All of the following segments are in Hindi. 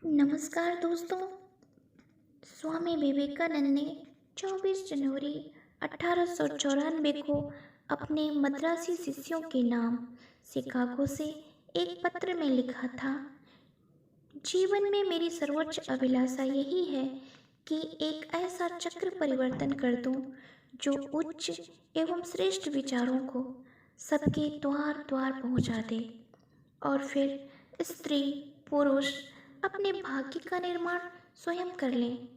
नमस्कार दोस्तों। स्वामी विवेकानंद ने 24 जनवरी 1894 को अपने मद्रासी शिष्यों के नाम शिकागो से एक पत्र में लिखा था, जीवन में मेरी सर्वोच्च अभिलाषा यही है कि एक ऐसा चक्र परिवर्तन कर दूं जो उच्च एवं श्रेष्ठ विचारों को सबके द्वार द्वार पहुंचा दे और फिर स्त्री पुरुष अपने भाग्य का निर्माण स्वयं कर लें।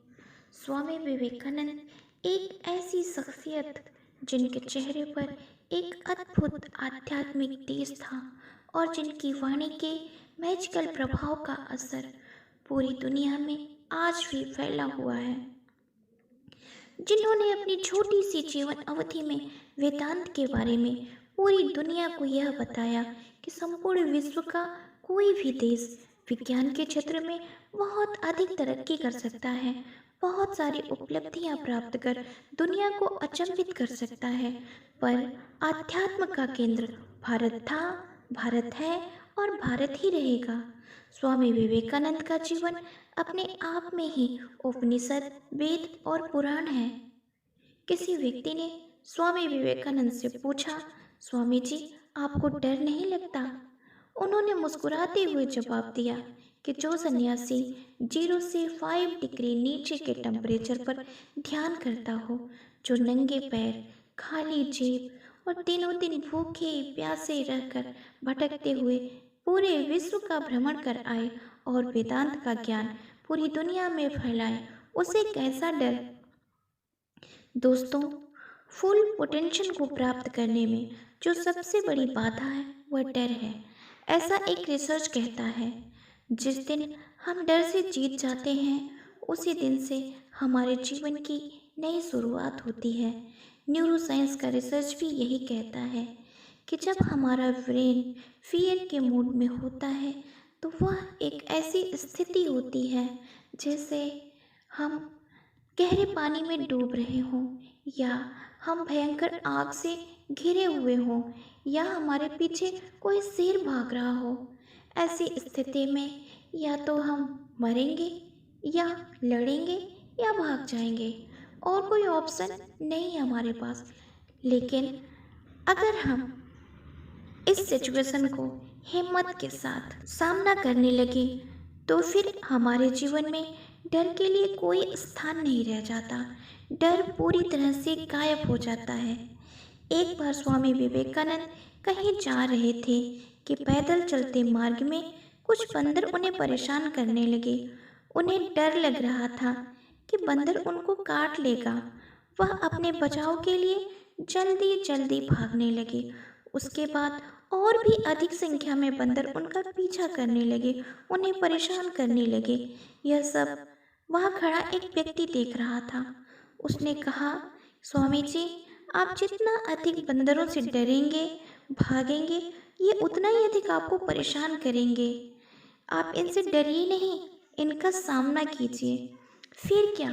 स्वामी विवेकानंद एक ऐसी शख्सियत जिनके चेहरे पर एक अद्भुत आध्यात्मिक तेज था और जिनकी वाणी के मैजिकल प्रभाव का असर पूरी दुनिया में आज भी फैला हुआ है, जिन्होंने अपनी छोटी सी जीवन अवधि में वेदांत के बारे में पूरी दुनिया को यह बताया कि संपूर्ण विश्व का कोई भी देश विज्ञान के क्षेत्र में बहुत अधिक तरक्की कर सकता है, बहुत सारी उपलब्धियां प्राप्त कर दुनिया को अचंभित कर सकता है, पर आध्यात्म का केंद्र भारत था, भारत है और भारत ही रहेगा। स्वामी विवेकानंद का जीवन अपने आप में ही उपनिषद, वेद और पुराण है। किसी व्यक्ति ने स्वामी विवेकानंद से पूछा, स्वामी जी, आपको डर नहीं लगता? उन्होंने मुस्कुराते हुए जवाब दिया कि जो सन्यासी 0 से 5 डिग्री नीचे के टेम्परेचर पर ध्यान करता हो, जो नंगे पैर, खाली जेब और दिनों दिन भूखे प्यासे रहकर भटकते हुए पूरे विश्व का भ्रमण कर आए और वेदांत का ज्ञान पूरी दुनिया में फैलाए, उसे कैसा डर। दोस्तों, फुल पोटेंशियल को प्राप्त करने में जो सबसे बड़ी बाधा है वह डर है। ऐसा एक रिसर्च कहता है, जिस दिन हम डर से जीत जाते हैं उसी दिन से हमारे जीवन की नई शुरुआत होती है। न्यूरोसाइंस का रिसर्च भी यही कहता है कि जब हमारा ब्रेन फियर के मूड में होता है तो वह एक ऐसी स्थिति होती है जैसे हम गहरे पानी में डूब रहे हों, या हम भयंकर आग से घिरे हुए हों, या हमारे पीछे कोई शेर भाग रहा हो। ऐसी स्थिति में या तो हम मरेंगे, या लड़ेंगे, या भाग जाएंगे, और कोई ऑप्शन नहीं है हमारे पास। लेकिन अगर हम इस सिचुएशन को हिम्मत के साथ सामना करने लगे तो फिर हमारे जीवन में डर के लिए कोई स्थान नहीं रह जाता। डर पूरी तरह से गायब हो जाता है। एक बार स्वामी विवेकानंद कहीं जा रहे थे कि पैदल चलते मार्ग में कुछ बंदर उन्हें परेशान करने लगे। उन्हें डर लग रहा था कि बंदर उनको काट लेगा। वह अपने बचाव के लिए जल्दी जल्दी भागने लगे। उसके बाद और भी अधिक संख्या में बंदर उनका पीछा करने लगे, उन्हें परेशान करने लगे। यह सब वहाँ खड़ा एक व्यक्ति देख रहा था। उसने कहा, स्वामी जी, आप जितना अधिक बंदरों से डरेंगे, भागेंगे, ये उतना ही अधिक आपको परेशान करेंगे। आप इनसे डरिए नहीं, इनका सामना कीजिए। फिर क्या,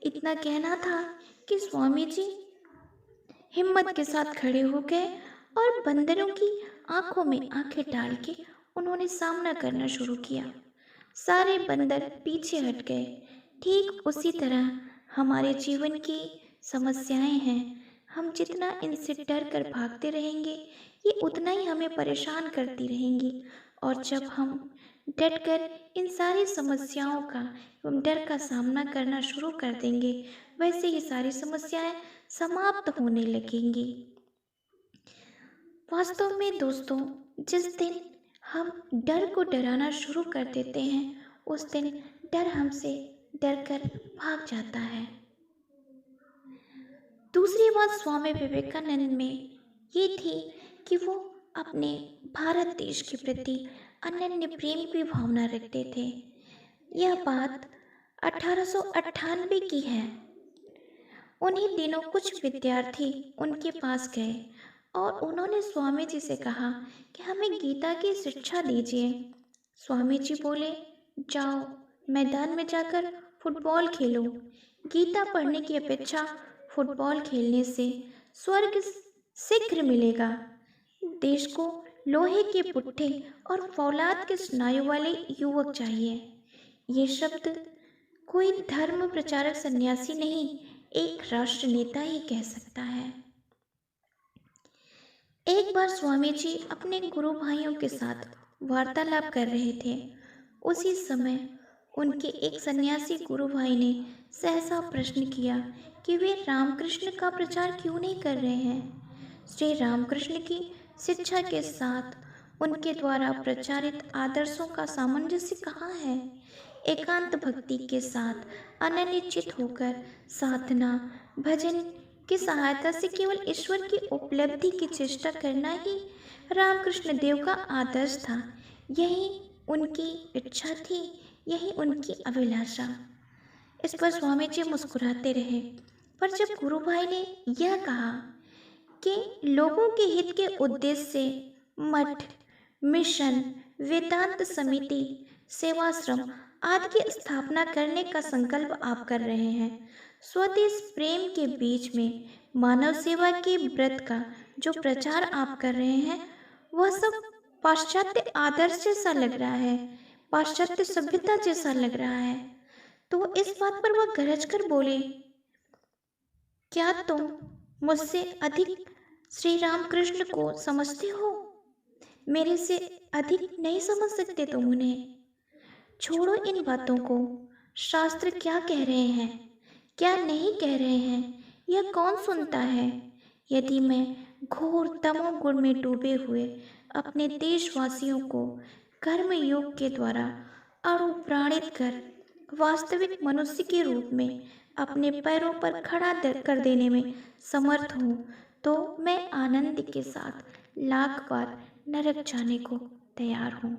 इतना कहना था कि स्वामी जी हिम्मत के साथ खड़े हो गए और बंदरों की आंखों में आंखें डाल के उन्होंने सामना करना शुरू किया। सारे बंदर पीछे हट गए। ठीक उसी तरह हमारे जीवन की समस्याएं हैं। हम जितना इनसे डर कर भागते रहेंगे, ये उतना ही हमें परेशान करती रहेंगी। और जब हम डट कर इन सारी समस्याओं का एवं डर का सामना करना शुरू कर देंगे, वैसे ही सारी समस्याएं समाप्त होने लगेंगी। वास्तव में दोस्तों, जिस दिन हम डर को डराना शुरू कर देते हैं, उस दिन डर हमसे डर कर भाग जाता है। दूसरी बात स्वामी विवेकानंद में ये थी कि वो अपने भारत देश के प्रति अनन्य प्रेम की भावना रखते थे। यह बात 1898 की है। उन्हीं दिनों कुछ विद्यार्थी उनके पास गए और उन्होंने स्वामी जी से कहा कि हमें गीता की शिक्षा दीजिए। स्वामी जी बोले, जाओ मैदान में जाकर फुटबॉल खेलो। गीता पढ़ने की अपेक्षा फुटबॉल खेलने से स्वर्ग शीघ्र मिलेगा। देश को लोहे के पुट्ठे और फौलाद के स्नायु वाले युवक चाहिए। ये शब्द कोई धर्म प्रचारक सन्यासी नहीं, एक राष्ट्र नेता ही कह सकता है। एक बार स्वामी जी अपने गुरु भाइयों के साथ वार्तालाप कर रहे थे। उसी समय उनके एक सन्यासी गुरु भाई ने सहसा प्रश्न किया कि वे रामकृष्ण का प्रचार क्यों नहीं कर रहे हैं। श्री रामकृष्ण की शिक्षा के साथ उनके द्वारा प्रचारित आदर्शों का सामंजस्य कहाँ है। एकांत भक्ति के साथ अनन्यचित होकर साधना भजन की सहायता से केवल ईश्वर की उपलब्धि की चेष्टा करना ही रामकृष्ण देव का आदर्श था। यही उनकी इच्छा थी, यही उनकी अभिलाषा। इस पर स्वामी जी मुस्कुराते रहे। पर जब गुरु भाई ने यह कहा कि लोगों के हित के उद्देश्य से मठ, मिशन, वेदांत समिति, सेवाश्रम आदि की स्थापना करने का संकल्प आप कर रहे हैं, स्वदेश प्रेम के बीच में मानव सेवा के व्रत का जो प्रचार आप कर रहे हैं, वह सब पाश्चात्य आदर्श जैसा लग रहा है, पाश्चात्य सभ्यता जैसा लग रहा है। तो इस बात पर वह गरज कर बोले, क्या तुम मुझसे अधिक श्री रामकृष्ण को समझते हो? मेरे से अधिक नहीं समझ सकते तुम उन्हें। छोड़ो इन बातों को। शास्त्र क्या कह रहे हैं, क्या नहीं कह रहे हैं, यह कौन सुनता है। यदि मैं घोर तमोगुण में डूबे हुए अपने देशवासियों को कर्म योग के द्वारा अनुप्राणित कर वास्तविक मनुष्य के रूप में अपने पैरों पर खड़ा कर देने में समर्थ हूँ, तो मैं आनंद के साथ लाख बार नरक जाने को तैयार हूँ।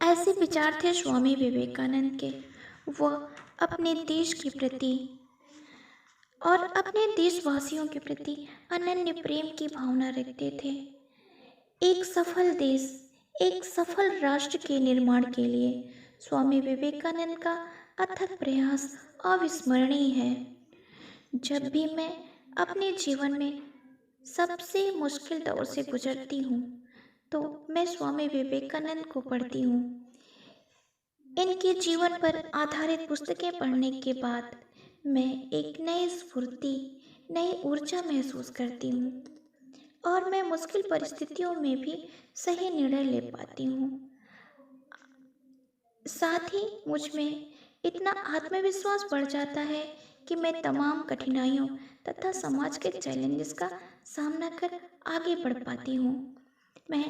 ऐसे विचार थे स्वामी विवेकानंद के। वह अपने देश के प्रति और अपने देशवासियों के प्रति अनन्य प्रेम की भावना रखते थे। एक सफल देश, एक सफल राष्ट्र के निर्माण के लिए स्वामी विवेकानंद का अथक प्रयास अविस्मरणीय है। जब भी मैं अपने जीवन में सबसे मुश्किल दौर से गुजरती हूँ, तो मैं स्वामी विवेकानंद को पढ़ती हूँ। इनके जीवन पर आधारित पुस्तकें पढ़ने के बाद मैं एक नई स्फूर्ति, नई ऊर्जा महसूस करती हूँ और मैं मुश्किल परिस्थितियों में भी सही निर्णय ले पाती हूँ। साथ ही मुझ में इतना आत्मविश्वास बढ़ जाता है कि मैं तमाम कठिनाइयों तथा समाज के चैलेंजेस का सामना कर आगे बढ़ पाती हूँ। मैं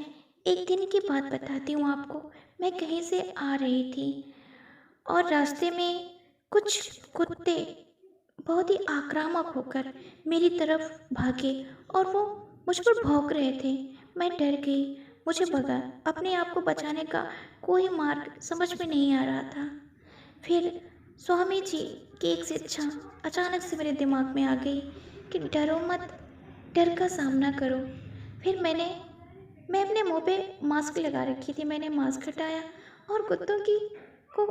एक दिन की बात बताती हूँ आपको। मैं कहीं से आ रही थी और रास्ते में कुछ कुत्ते बहुत ही आक्रामक होकर मेरी तरफ भागे और वो मुझ पर भौंक रहे थे। मैं डर गई, मुझे अपने आप को बचाने का कोई मार्ग समझ में नहीं आ रहा था। फिर स्वामी जी की एक शिक्षा अचानक से मेरे दिमाग में आ गई कि डरो मत, डर का सामना करो। फिर मैं अपने मुंह पे मास्क लगा रखी थी, मैंने मास्क हटाया और कुत्तों को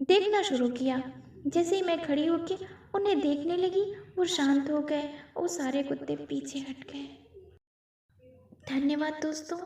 देखना शुरू किया। जैसे ही मैं खड़ी होकर उन्हें देखने लगी, वो शांत हो गए और सारे कुत्ते पीछे हट गए। धन्यवाद दोस्तों।